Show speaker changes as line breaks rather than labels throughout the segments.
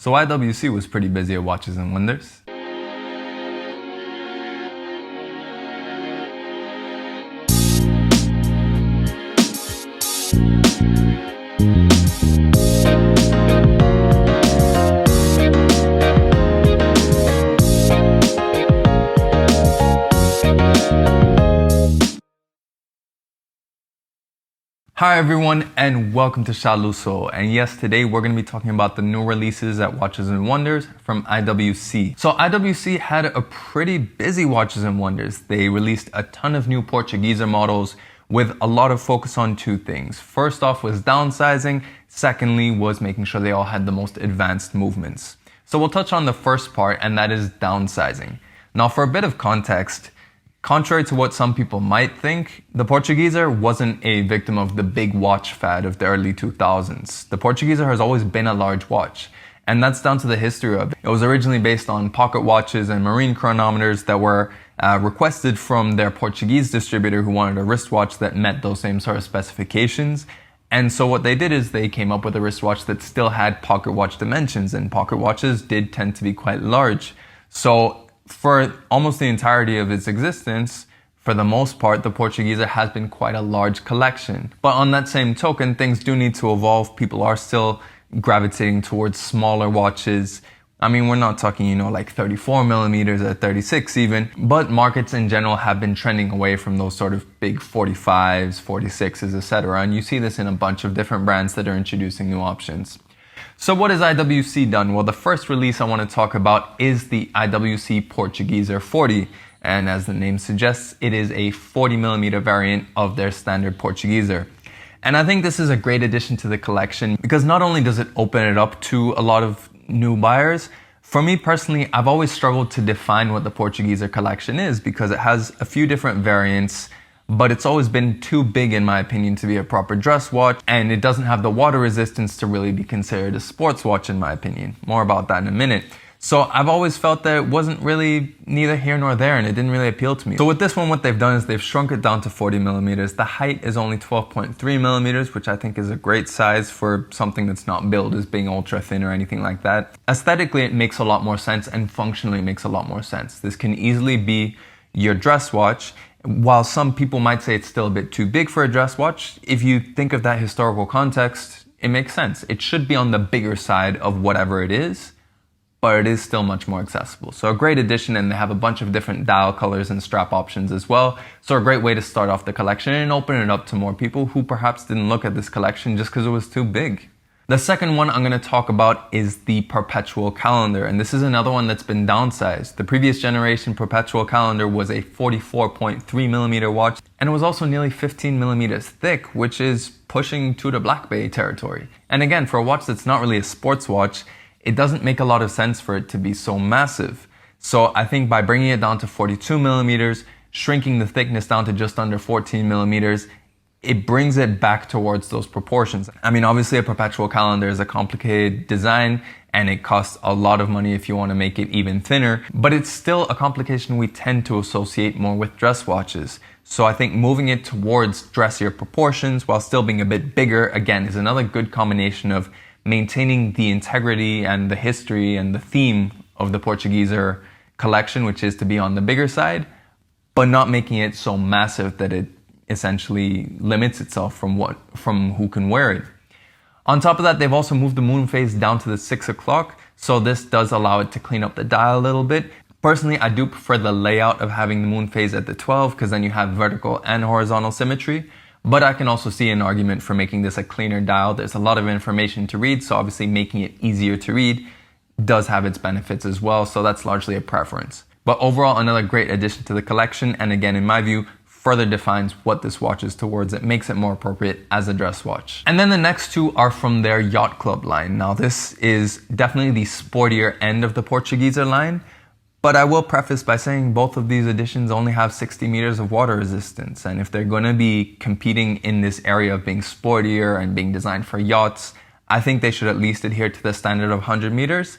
So IWC was pretty busy at Watches and Wonders. Hi everyone and welcome to Shaluso, and yes, today we're going to be talking about the new releases at Watches and Wonders from IWC. So IWC had a pretty busy Watches and Wonders. They released a ton of new Portugieser models with a lot of focus on two things. First off was downsizing, secondly was making sure they all had the most advanced movements. So we'll touch on the first part, and that is downsizing. Now for a bit of context, contrary to what some people might think, the Portugieser wasn't a victim of the big watch fad of the early 2000s. The Portugieser has always been a large watch, and that's down to the history of it. It was originally based on pocket watches and marine chronometers that were requested from their Portuguese distributor who wanted a wristwatch that met those same sort of specifications. And so what they did is they came up with a wristwatch that still had pocket watch dimensions, and pocket watches did tend to be quite large. So for almost the entirety of its existence, for the most part, the Portugieser has been quite a large collection. But on that same token, things do need to evolve. People are still gravitating towards smaller watches. I mean, we're not talking, like 34 millimeters or 36 even, but markets in general have been trending away from those sort of big 45s, 46s, etc. And you see this in a bunch of different brands that are introducing new options. So what has IWC done? Well, the first release I want to talk about is the IWC Portugieser 40. And as the name suggests, it is a 40 millimeter variant of their standard Portugieser. And I think this is a great addition to the collection because not only does it open it up to a lot of new buyers, for me personally, I've always struggled to define what the Portugieser collection is because it has a few different variants, but it's always been too big in my opinion to be a proper dress watch, and it doesn't have the water resistance to really be considered a sports watch in my opinion. More about that in a minute. So I've always felt that it wasn't really neither here nor there, and it didn't really appeal to me. So with this one, what they've done is they've shrunk it down to 40 millimeters. The height is only 12.3 millimeters, which I think is a great size for something that's not billed as being ultra thin or anything like that. Aesthetically, it makes a lot more sense, and functionally it makes a lot more sense. This can easily be your dress watch. While some people might say it's still a bit too big for a dress watch, if you think of that historical context, it makes sense. It should be on the bigger side of whatever it is, but it is still much more accessible. So a great addition, and they have a bunch of different dial colors and strap options as well. So a great way to start off the collection and open it up to more people who perhaps didn't look at this collection just because it was too big. The second one I'm going to talk about is the Perpetual calendar, and this is another one that's been downsized. The previous generation Perpetual calendar was a 44.3 millimeter watch, and it was also nearly 15 millimeters thick, which is pushing to the Black Bay territory. And again, for a watch that's not really a sports watch, it doesn't make a lot of sense for it to be so massive. So I think by bringing it down to 42 millimeters, shrinking the thickness down to just under 14 millimeters, it brings it back towards those proportions. I mean, obviously a Perpetual calendar is a complicated design and it costs a lot of money if you want to make it even thinner, but it's still a complication we tend to associate more with dress watches. So I think moving it towards dressier proportions while still being a bit bigger, again, is another good combination of maintaining the integrity and the history and the theme of the Portugieser collection, which is to be on the bigger side, but not making it so massive that it essentially limits itself from who can wear it. On top of that, they've also moved the moon phase down to the 6 o'clock, so this does allow it to clean up the dial a little bit. Personally, I do prefer the layout of having the moon phase at the 12 because then you have vertical and horizontal symmetry, but I can also see an argument for making this a cleaner dial. There's a lot of information to read, so obviously making it easier to read does have its benefits as well, so that's largely a preference. But overall, another great addition to the collection, and again, in my view, further defines what this watch is towards. It makes it more appropriate as a dress watch. And then the next two are from their Yacht Club line. Now this is definitely the sportier end of the Portugieser line, but I will preface by saying both of these editions only have 60 meters of water resistance. And if they're gonna be competing in this area of being sportier and being designed for yachts, I think they should at least adhere to the standard of 100 meters,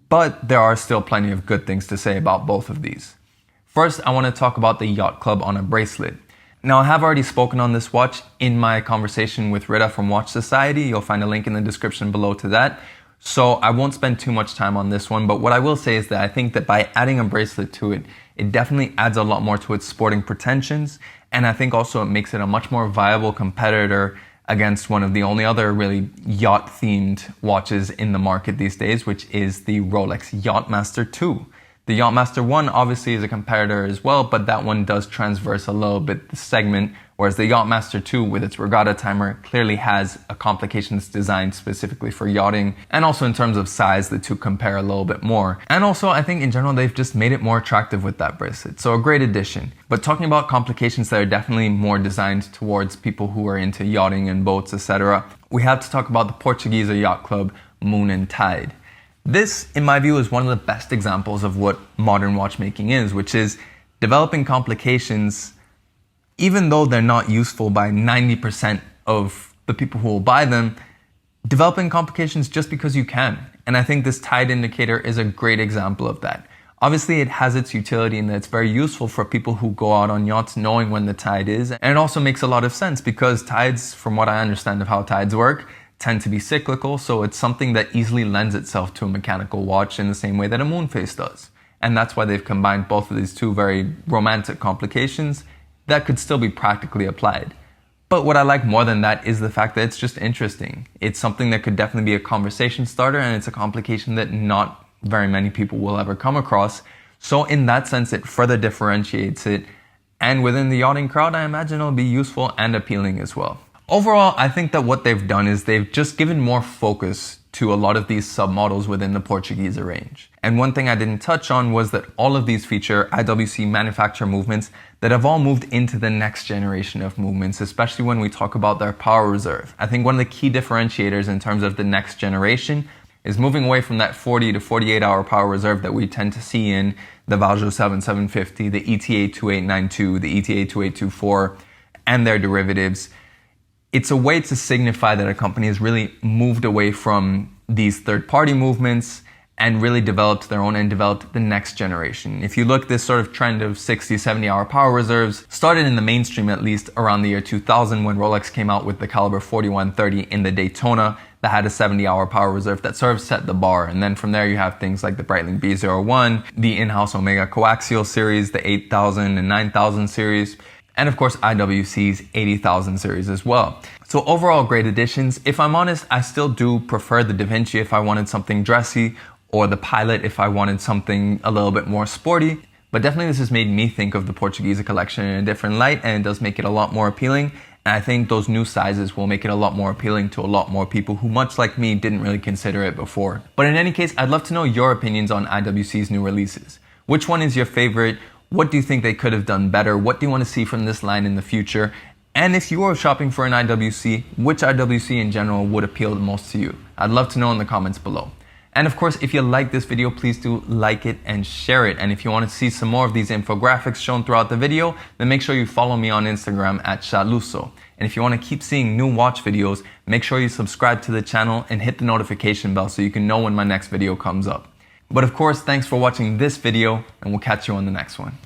but there are still plenty of good things to say about both of these. First, I want to talk about the Yacht Club on a bracelet. Now, I have already spoken on this watch in my conversation with Rita from Watch Society. You'll find a link in the description below to that. So I won't spend too much time on this one, but what I will say is that I think that by adding a bracelet to it, it definitely adds a lot more to its sporting pretensions. And I think also it makes it a much more viable competitor against one of the only other really yacht-themed watches in the market these days, which is the Rolex Yachtmaster 2. The Yachtmaster 1 obviously is a competitor as well, but that one does transverse a little bit the segment, whereas the Yachtmaster 2 with its regatta timer clearly has a complication that's designed specifically for yachting. And also in terms of size, the two compare a little bit more. And also I think in general, they've just made it more attractive with that bracelet. So a great addition. But talking about complications that are definitely more designed towards people who are into yachting and boats, etc., we have to talk about the Portuguieser Yacht Club Moon Tide. This, in my view, is one of the best examples of what modern watchmaking is, which is developing complications even though they're not useful by 90% of the people who will buy them, developing complications just because you can. And I think this tide indicator is a great example of that. Obviously, it has its utility in that it's very useful for people who go out on yachts knowing when the tide is. And it also makes a lot of sense because tides, from what I understand of how tides work, tend to be cyclical. So it's something that easily lends itself to a mechanical watch in the same way that a moon phase does. And that's why they've combined both of these two very romantic complications that could still be practically applied. But what I like more than that is the fact that it's just interesting. It's something that could definitely be a conversation starter, and it's a complication that not very many people will ever come across. So in that sense, it further differentiates it. And within the yachting crowd, I imagine it'll be useful and appealing as well. Overall, I think that what they've done is they've just given more focus to a lot of these submodels within the Portugieser range. And one thing I didn't touch on was that all of these feature IWC manufacturer movements that have all moved into the next generation of movements, especially when we talk about their power reserve. I think one of the key differentiators in terms of the next generation is moving away from that 40 to 48 hour power reserve that we tend to see in the Valjo 7750, the ETA 2892, the ETA 2824, and their derivatives. It's a way to signify that a company has really moved away from these third-party movements and really developed their own and developed the next generation. If you look, this sort of trend of 60, 70-hour power reserves started in the mainstream at least around the year 2000 when Rolex came out with the caliber 4130 in the Daytona that had a 70-hour power reserve that sort of set the bar. And then from there you have things like the Breitling B01, the in-house Omega coaxial series, the 8000 and 9000 series, and of course IWC's 80,000 series as well. So overall great additions. If I'm honest, I still do prefer the Da Vinci if I wanted something dressy, or the Pilot if I wanted something a little bit more sporty. But definitely this has made me think of the Portuguese collection in a different light, and it does make it a lot more appealing. And I think those new sizes will make it a lot more appealing to a lot more people who, much like me, didn't really consider it before. But in any case, I'd love to know your opinions on IWC's new releases. Which one is your favorite? What do you think they could have done better? What do you want to see from this line in the future? And if you are shopping for an IWC, which IWC in general would appeal the most to you? I'd love to know in the comments below. And of course, if you like this video, please do like it and share it. And if you want to see some more of these infographics shown throughout the video, then make sure you follow me on Instagram at Shaluso. And if you want to keep seeing new watch videos, make sure you subscribe to the channel and hit the notification bell so you can know when my next video comes up. But of course, thanks for watching this video, and we'll catch you on the next one.